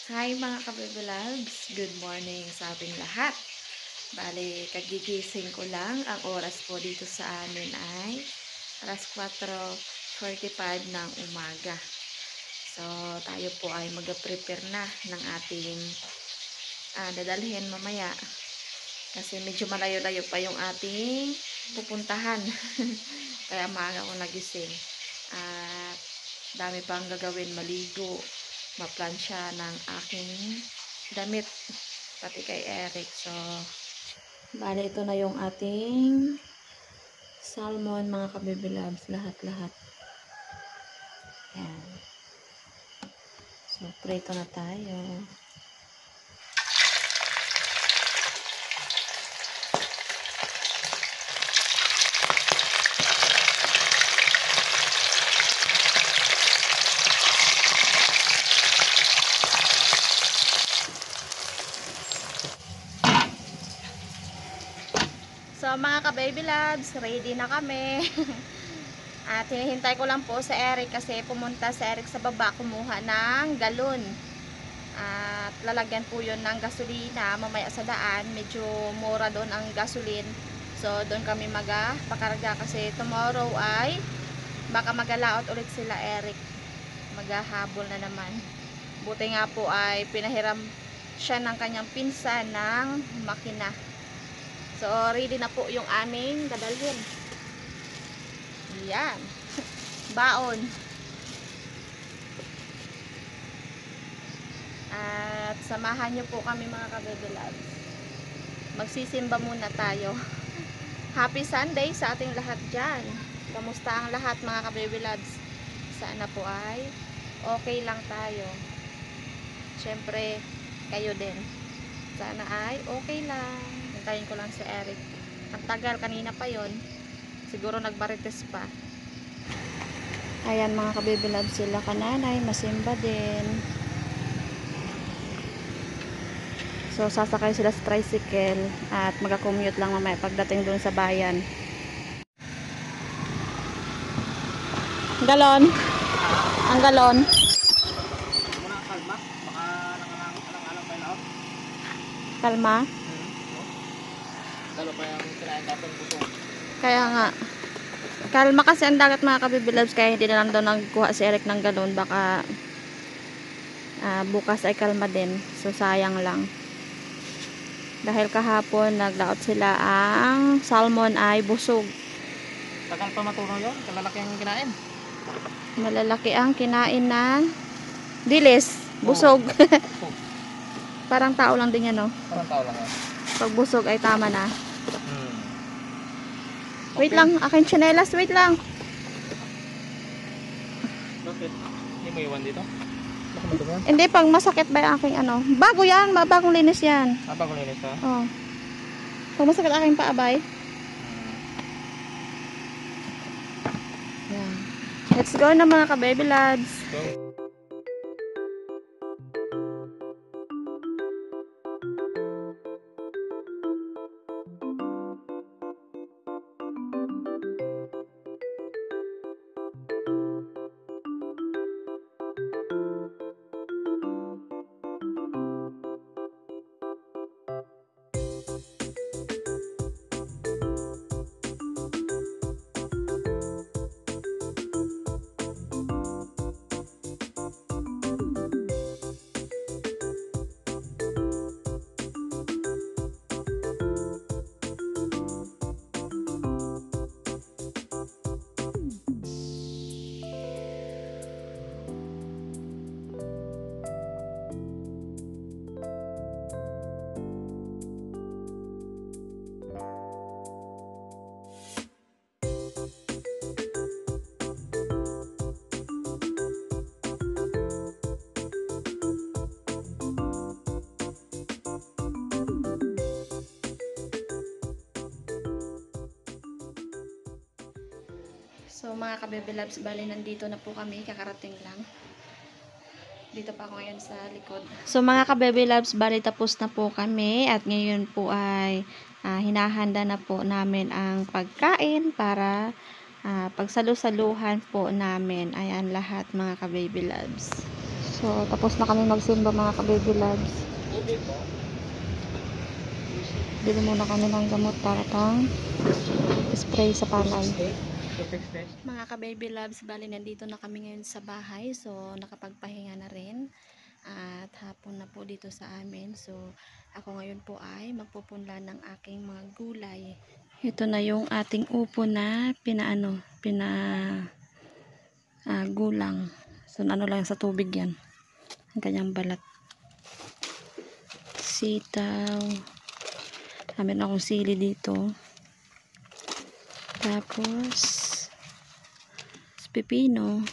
Hi mga ka-baby loves, good morning sa ating lahat. Bale, kagigising ko lang. Ang oras po dito sa amin ay alas 4:45 ng umaga. So, tayo po ay mag-prepare na ng ating dadalhin mamaya. Kasi medyo malayo-layo pa yung ating pupuntahan. Kaya maaga ko nagising. At dami pang gagawin, maligo, maplansya ng aking damit, pati kay Eric. So, bale ito na yung ating salmon mga ka-baby loves, lahat-lahat. Yan. So, prito na tayo. So, mga ka-baby loves, ready na kami. At hinihintay ko lang po sa Eric kasi pumunta si Eric sa baba kumuha ng galon. At lalagyan po yun ng gasolina mamaya sa daan. Medyo mura doon ang gasolin. So, doon kami magpakarga kasi tomorrow ay baka magalaot ulit sila Eric. Maghahabol na naman. Buti nga po ay pinahiram siya ng kanyang pinsan ng makina. So, ready na po yung aming dadalhin. Yan. Baon. At samahan nyo po kami mga ka-baby loves. Magsisimba muna tayo. Happy Sunday sa ating lahat dyan. Kamusta ang lahat mga ka-baby loves? Sana po ay okay lang tayo. Siyempre, kayo din. Sana ay okay lang. Hintayin ko lang si Eric. Ang tagal, kanina pa yon. Siguro nagbarites pa. Ayan mga ka-baby loves, sila kananay, masimba din. So, sasakay sila sa tricycle at mag-commute lang mamaya pagdating doon sa bayan. Galon. Ang galon. Muna kalma, baka nangalang pa yun. Kalma. Dalo pa yung kinain natin busog. Kaya nga. Kalma kasi ang dagat mga ka-baby loves, kaya hindi na lang daw nagkuha si Eric ng galon. Baka bukas ay kalma din. So, sayang lang. Dahil kahapon naglaot sila ang salmon ay busog. Tagal pa matunaw yun, kalalaki ang kinain. Malalaki ang kinain na dilis, busog. Busog. Parang tao lang din yan, no? Parang tao lang yan. Pag busog ay tama na. Okay. Wait lang, aking tsinelas, wait lang. Bakit? Hindi mo iwan dito? Baka madumi yan? Hindi, pag masakit ba yung aking ano? Bago yan, bagong linis yan. Bago linis ha? Oh. Pag masakit aking paabay. Yan. Let's go na mga ka-baby lads. Go. So mga ka-baby loves, bali nandito na po kami, kakarating lang. Dito pa ako ngayon sa likod. So mga ka-baby loves, bali tapos na po kami at ngayon po ay hinahanda na po namin ang pagkain para pagsalu-saluhan po namin. Ayan lahat mga ka-baby loves. So, tapos na kami magsimba mga ka-baby loves. Bili muna kami ng gamot para pang spray sa palay. Mga ka-baby loves, bali nandito na kami ngayon sa bahay. So, nakapagpahinga na rin. At hapon na po dito sa amin. So, ako ngayon po ay magpupunla ng aking mga gulay. Ito na yung ating upo na gulang. So, ano lang sa tubig yan. Ang kanyang balat. Sitaw. Meron akong sili dito. Tapos, pipino.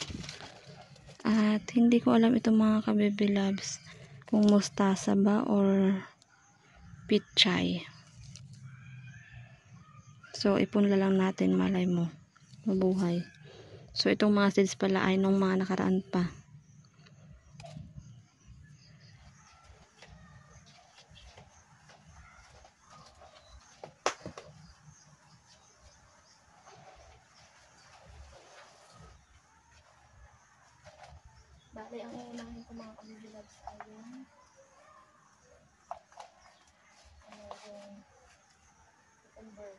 At hindi ko alam itong mga ka-baby loves kung mustasa ba or pichay. So, ipunla lang natin, malay mo. Mabuhay. So, itong mga seeds pala ay nung mga nakaraan pa. Bale, ang uunahin ko mga ka-baby loves ay yung cucumber.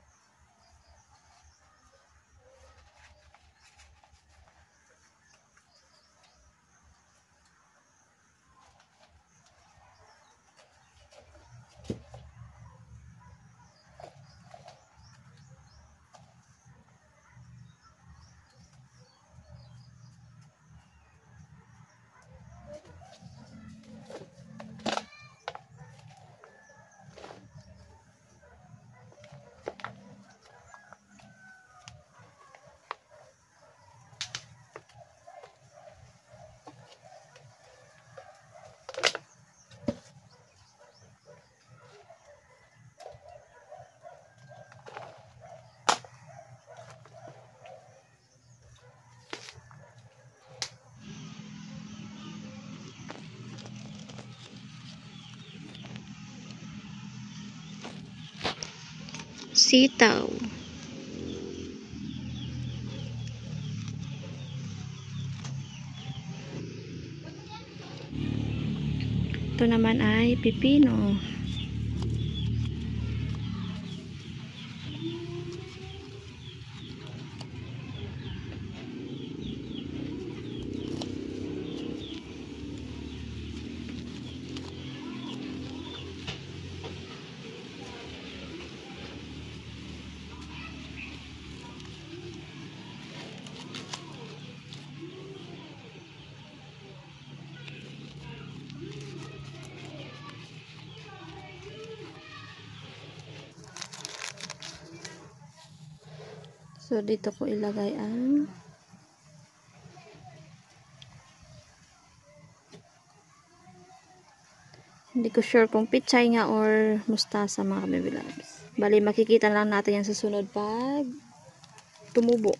Sitaw. Ito naman ay pipino. So, dito ko ilagay ang hindi ko sure kung pichay nga or mustasa mga ka-baby loves. Bali, makikita lang natin yan sa sunod pag tumubo.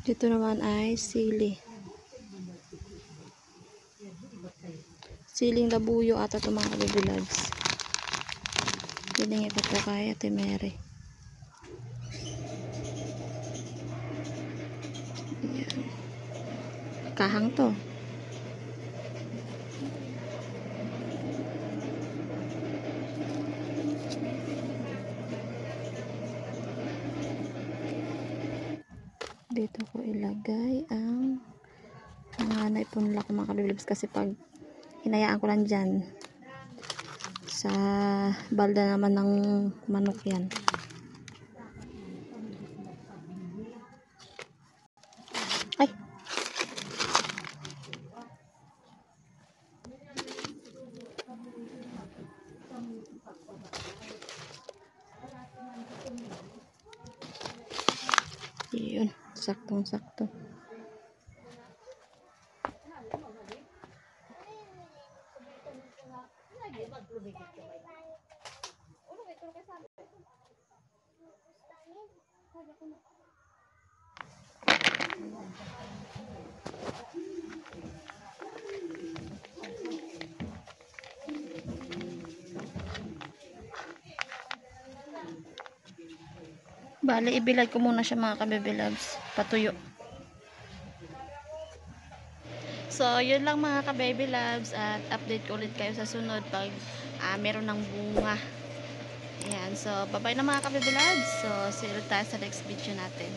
Dito naman ay sili. Siling labuyo ata ito mga ka-baby loves. Hiningi ko ito kay Ate Mary. Ayan. Kahang to. Dito ko ilagay ang mga naipunla ko mga ka-baby loves kasi pag hinayaan ko lang dyan sa balda naman ng manok yan. Ay! Yun, saktong-sakto. Bale, ibilad ko muna siya mga ka-baby loves. Patuyo. So, yun lang mga ka-baby loves at update ko ulit kayo sa sunod pag meron ng bunga. Ayan. So, bye-bye na mga ka-baby loves. So, see you ulit tayo sa next video natin.